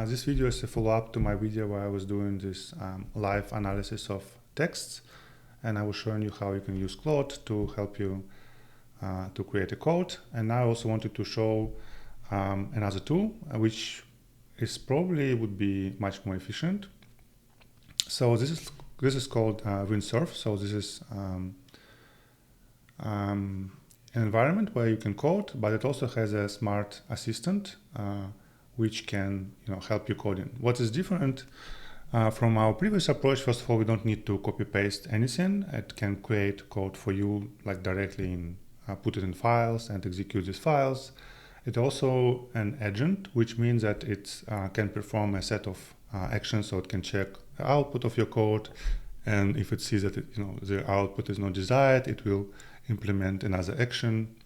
This video is a follow-up to my video where I was doing this live analysis of texts, and I was showing you how you can use Claude to help you to create a code. And now I also wanted to show another tool, which is probably would be much more efficient. So this is called Windsurf. So this is an environment where you can code, but it also has a smart assistant which can help you coding. What is different from our previous approach? First of all, we don't need to copy paste anything. It can create code for you, like directly in put it in files and execute these files. It's also an agent, which means that it can perform a set of actions. So it can check the output of your code, and if it sees that the output is not desired, it will implement another action.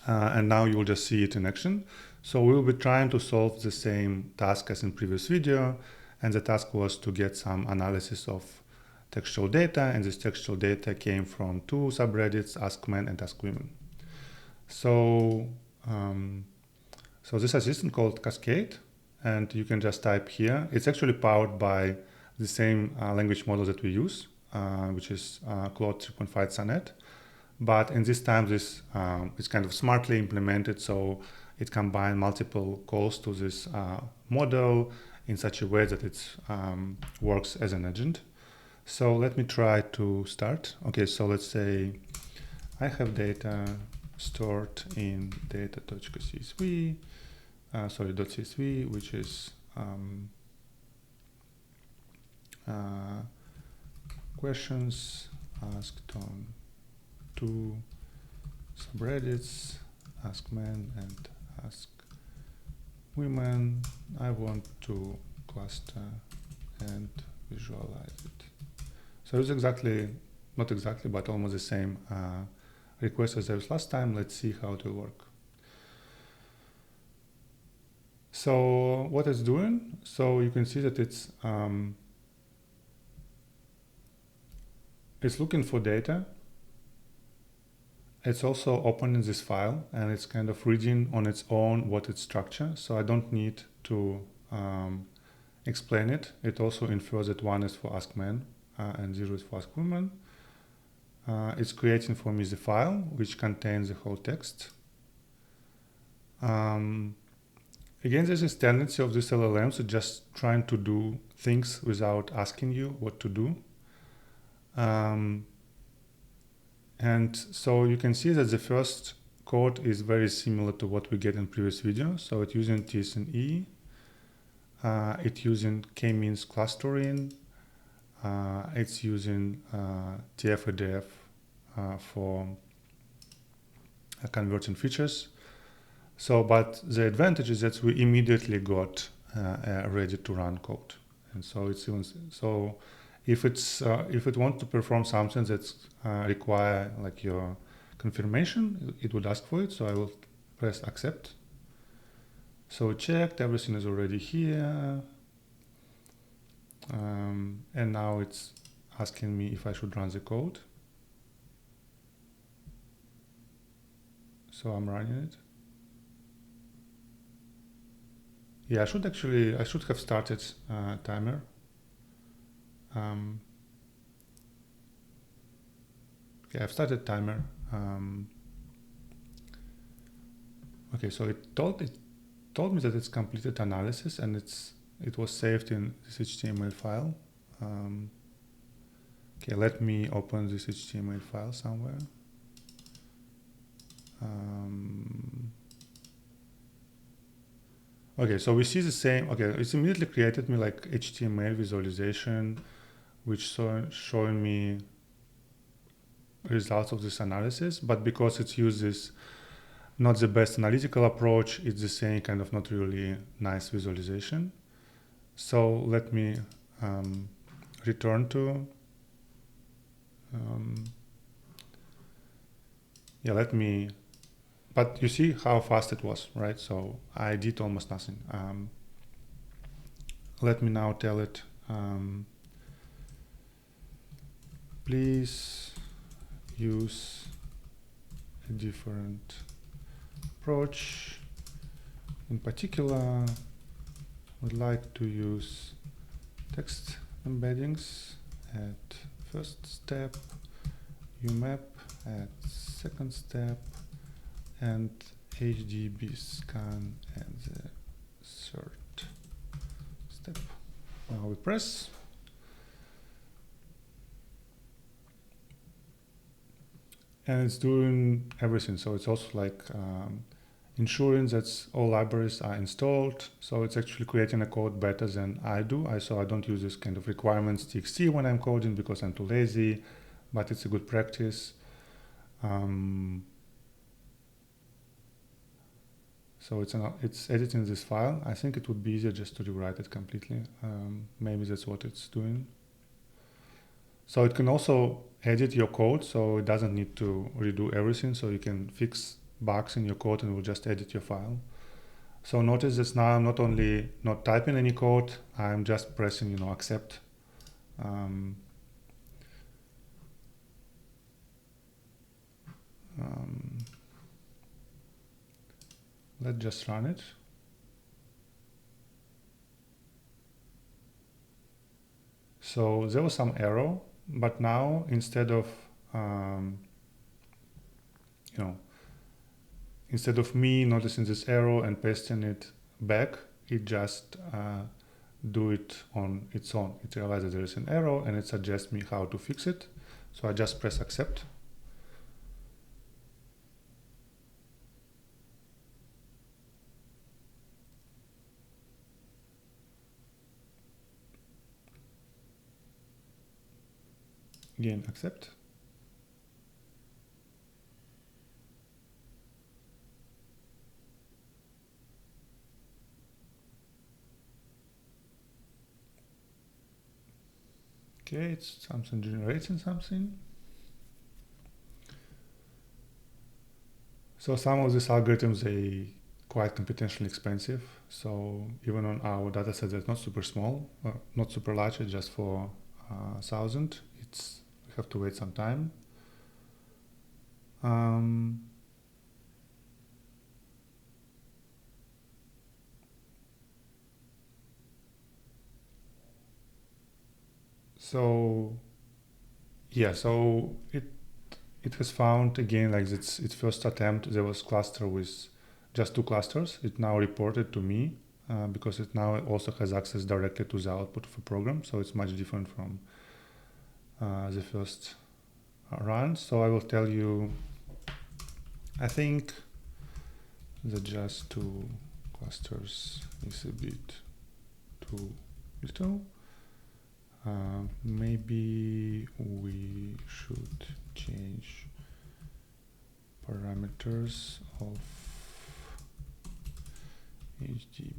And now you will just see it in action. So we will be trying to solve the same task as in previous video, and the task was to get some analysis of textual data, and this textual data came from two subreddits, AskMen and AskWomen. So this assistant called Cascade, and you can just type here. It's actually powered by the same language model that we use, which is Claude 3.5 Sonnet. But in this time, this is kind of smartly implemented, so it combines multiple calls to this model in such a way that it works as an agent. So let me try to start. Okay, so let's say I have data stored in data.csv, .csv, which is questions asked on two subreddits, AskMen and AskWomen. I want to cluster and visualize it. So it's not exactly, but almost the same request as there was last time. Let's see how it will work. So what it's doing, so you can see that it's looking for data. It's also opening this file, and it's kind of reading on its own what its structure. So I don't need to explain it. It also infers that 1 is for AskMen and 0 is for AskWomen. It's creating for me the file, which contains the whole text. Again, there's this tendency of this LLMs to just trying to do things without asking you what to do. And so you can see that the first code is very similar to what we get in previous video. So it's using TSNE, it's using k-means clustering, it's using TF-ADF for converting features. So, but the advantage is that we immediately got a ready to run code. And so it's even, so if it wants to perform something that's require like your confirmation, it would ask for it. So I will press accept. So it checked, everything is already here. And now it's asking me if I should run the code. So I'm running it. Yeah, I should have started timer. Okay, I've started timer. Okay, so it told me that it's completed analysis, and it was saved in this HTML file. Okay, let me open this HTML file somewhere. Okay, so we see the same. Okay, it's immediately created me like HTML visualization, which showing me results of this analysis. But because it uses not the best analytical approach, it's the same kind of not really nice visualization. So let me return to. But you see how fast it was, right? So I did almost nothing. Let me now tell it, please use a different approach. In particular, would like to use text embeddings at first step, UMap at second step, and HDB scan at the third step. Now we press. And it's doing everything. So it's also like ensuring that all libraries are installed. So it's actually creating a code better than I do. So I don't use this kind of requirements txt when I'm coding because I'm too lazy, but it's a good practice. So it's editing this file. I think it would be easier just to rewrite it completely. Maybe that's what it's doing. So it can also edit your code, so it doesn't need to redo everything. So you can fix bugs in your code and it will just edit your file. So notice that now I'm not only not typing any code, I'm just pressing, accept. Let's just run it. So there was some error, but now instead of instead of me noticing this error and pasting it back, it just do it on its own. It realizes there is an error and it suggests me how to fix it. So I just press accept. Again, accept. Okay, it's something generating something. So some of these algorithms, they quite computationally expensive. So even on our data set that's not super small, not super large, it's just for 1,000, we have to wait some time. So yeah, so it has found again, like its first attempt, there was cluster with just 2 clusters. It now reported to me because it now also has access directly to the output of a program. So it's much different from the first run. So I will tell you, I think that just 2 clusters is a bit too little. Maybe we should change parameters of HDB.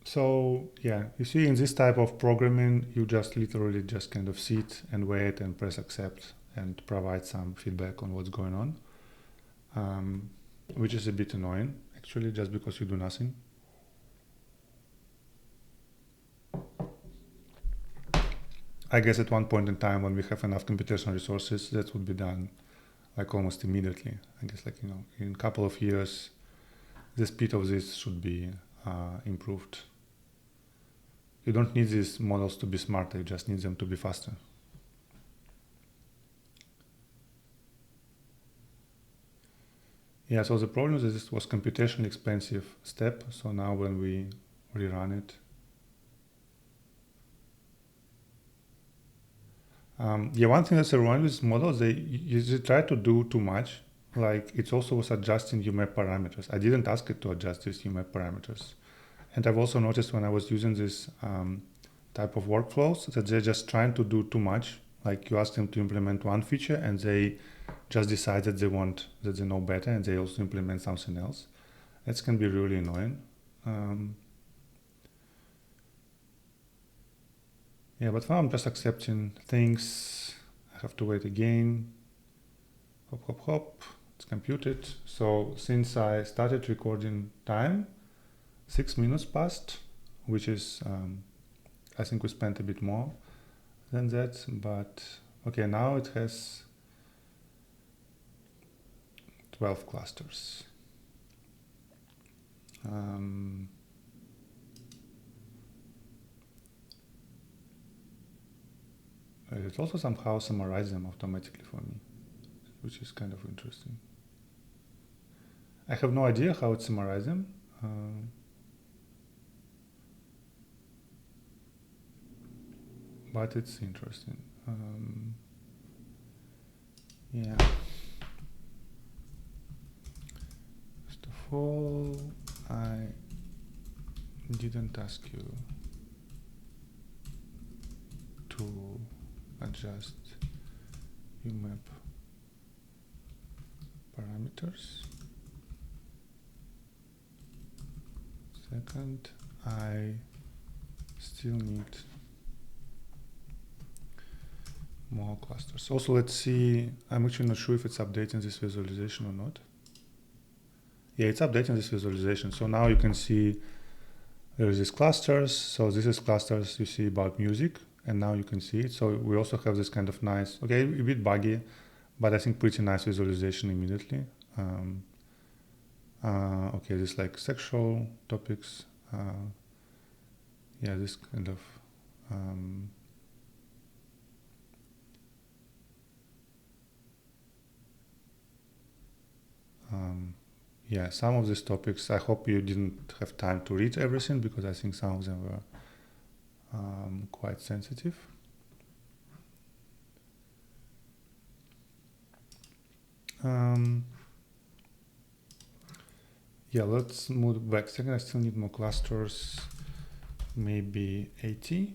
So yeah, you see in this type of programming, you just literally just kind of sit and wait and press accept and provide some feedback on what's going on, which is a bit annoying actually, just because you do nothing. I guess at one point in time when we have enough computational resources, that would be done like almost immediately. I guess like, in a couple of years, the speed of this should be improved. You don't need these models to be smarter, you just need them to be faster. Yeah, so the problem is that this was computationally expensive step. So now when we rerun it, one thing that's wrong with models, they try to do too much. Like it also was adjusting UMap parameters. I didn't ask it to adjust these UMap parameters. And I've also noticed when I was using this type of workflows that they're just trying to do too much. Like you ask them to implement one feature and they just decide that they know better and they also implement something else. That can be really annoying. Yeah, but now I'm just accepting things. I have to wait again. Hop, hop, hop. It's computed. So since I started recording time, 6 minutes passed, which is, I think we spent a bit more than that, but okay, now it has 12 clusters. It also somehow summarizes them automatically for me, which is kind of interesting. I have no idea how it summarizes them. But it's interesting. Yeah. First of all, I didn't ask you to adjust UMap parameters. Second, I still need more clusters. Also, let's see, I'm actually not sure if it's updating this visualization or not. Yeah, it's updating this visualization. So now you can see there is these clusters. So this is clusters you see about music, and now you can see it. So we also have this kind of nice, okay, a bit buggy, but I think pretty nice visualization immediately. Okay, this like sexual topics. Yeah, this kind of yeah, some of these topics, I hope you didn't have time to read everything, because I think some of them were quite sensitive. Yeah, let's move back. Second, I still need more clusters, maybe 80,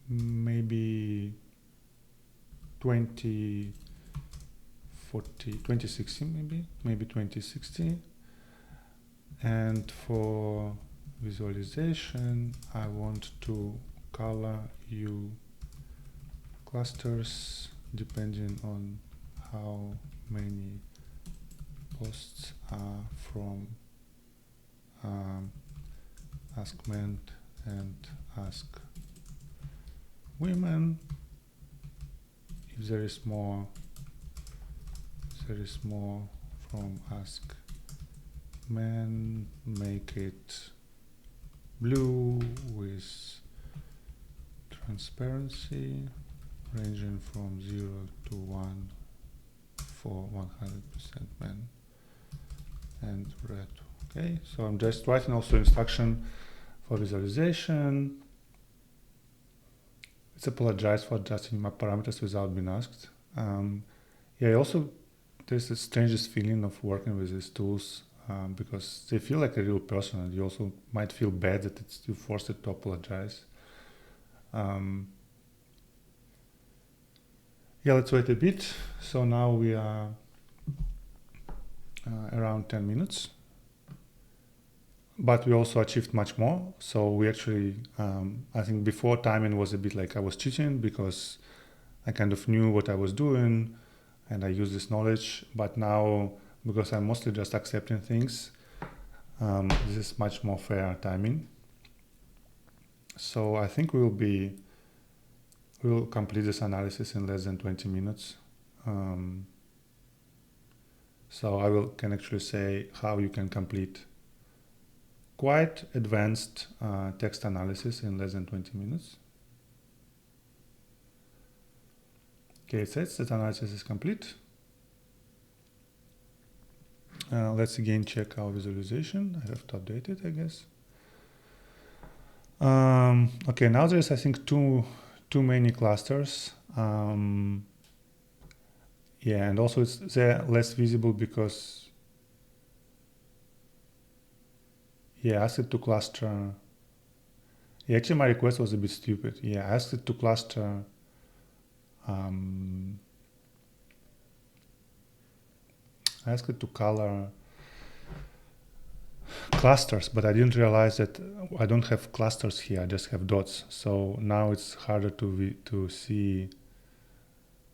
maybe 20, 40, 2060 maybe 2060. And for visualization, I want to color you clusters depending on how many posts are from Ask Men and Ask Women. If there is more from Ask Men, make it blue with transparency ranging from 0 to 1 for 100% men, and red. Okay, so I'm just writing also instruction for visualization. Let's apologize for adjusting my parameters without being asked. Yeah, also there's the strangest feeling of working with these tools, because they feel like a real person, and you also might feel bad that you forced it to apologize. Yeah, let's wait a bit. So now we are around 10 minutes, but we also achieved much more. So we actually, I think before timing was a bit like I was cheating, because I kind of knew what I was doing and I used this knowledge. But now, because I'm mostly just accepting things, this is much more fair timing. So I think we'll complete this analysis in less than 20 minutes. So I can actually say how you can complete quite advanced text analysis in less than 20 minutes. Okay, it says that analysis is complete. Let's again check our visualization. I have to update it, I guess. Okay, now there's, I think, too many clusters. Yeah, and also they're less visible because, yeah, I asked it to cluster. Yeah, actually my request was a bit stupid. Yeah, I asked it to cluster I asked it to color clusters, but I didn't realize that I don't have clusters here. I just have dots. So now it's harder to see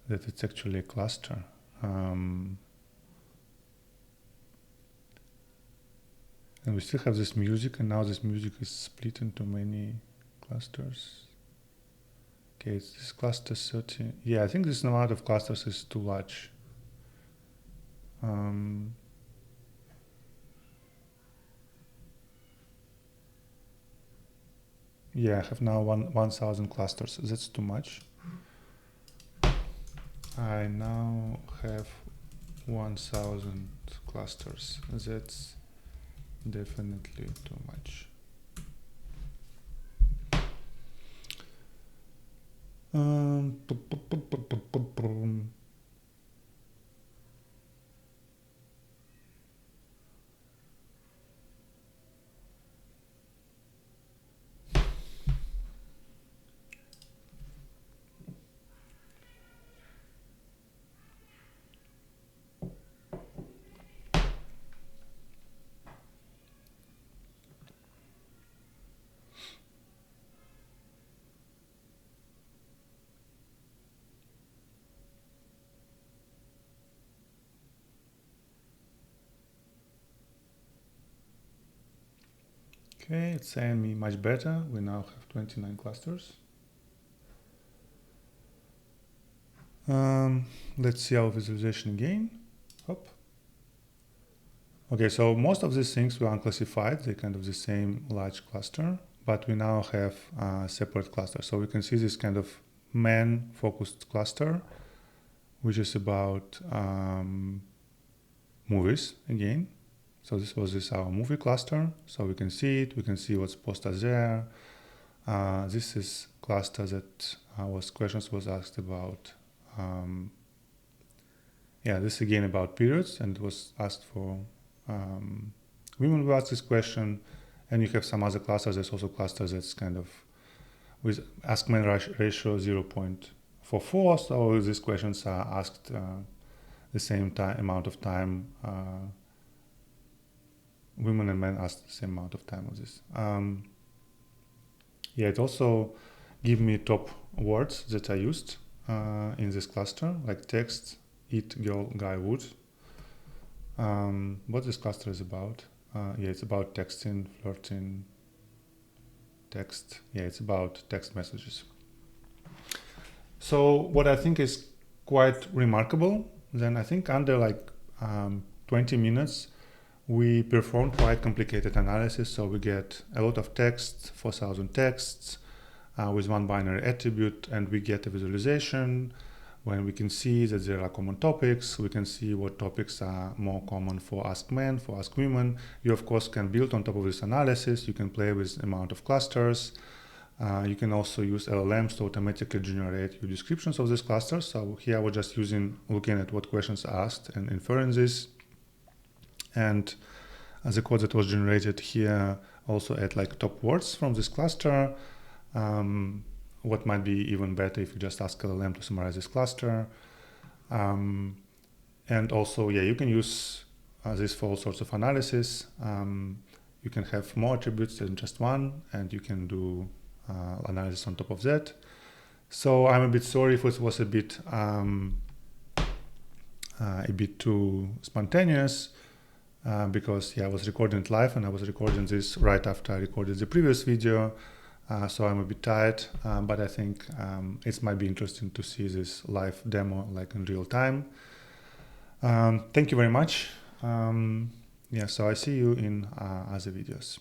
that it's actually a cluster. And we still have this music, and now this music is split into many clusters. Okay, it's this cluster 30. Yeah, I think this amount of clusters is too large. Yeah, I have now 1,000 clusters. That's too much. I now have 1,000 clusters. That's definitely too much. Okay, it's saying me much better. We now have 29 clusters. Let's see our visualization again. Hop. Okay, so most of these things were unclassified. They're kind of the same large cluster, but we now have separate clusters. So we can see this kind of man-focused cluster, which is about movies again. So this was our movie cluster. So we can see it. We can see what's posted there. This is cluster that questions was asked about. Yeah, this again about periods, and it was asked for women who asked this question. And you have some other clusters. There's also clusters that's kind of with ask men ratio 0.44. So these questions are asked the same amount of time. Women and men asked the same amount of time of this. Yeah, it also gives me top words that I used in this cluster, like text, eat, girl, guy, would. What this cluster is about? Yeah, it's about texting, flirting, text. Yeah, it's about text messages. So what I think is quite remarkable, then I think under like 20 minutes, we performed quite complicated analysis. So we get a lot of text, 4,000 texts with one binary attribute, and we get a visualization when we can see that there are common topics. We can see what topics are more common for Ask Men, for Ask Women. You, of course, can build on top of this analysis. You can play with the amount of clusters. You can also use LLMs to automatically generate your descriptions of these clusters. So here I was just looking at what questions are asked and inferring this. And the code that was generated here also add like top words from this cluster. What might be even better if you just ask LLM to summarize this cluster. And also, yeah, you can use this for all sorts of analysis. You can have more attributes than just one, and you can do analysis on top of that. So I'm a bit sorry if it was a bit too spontaneous. Because yeah, I was recording it live, and I was recording this right after I recorded the previous video. So I'm a bit tired, but I think it might be interesting to see this live demo like in real time. Thank you very much. Yeah, so I see you in other videos.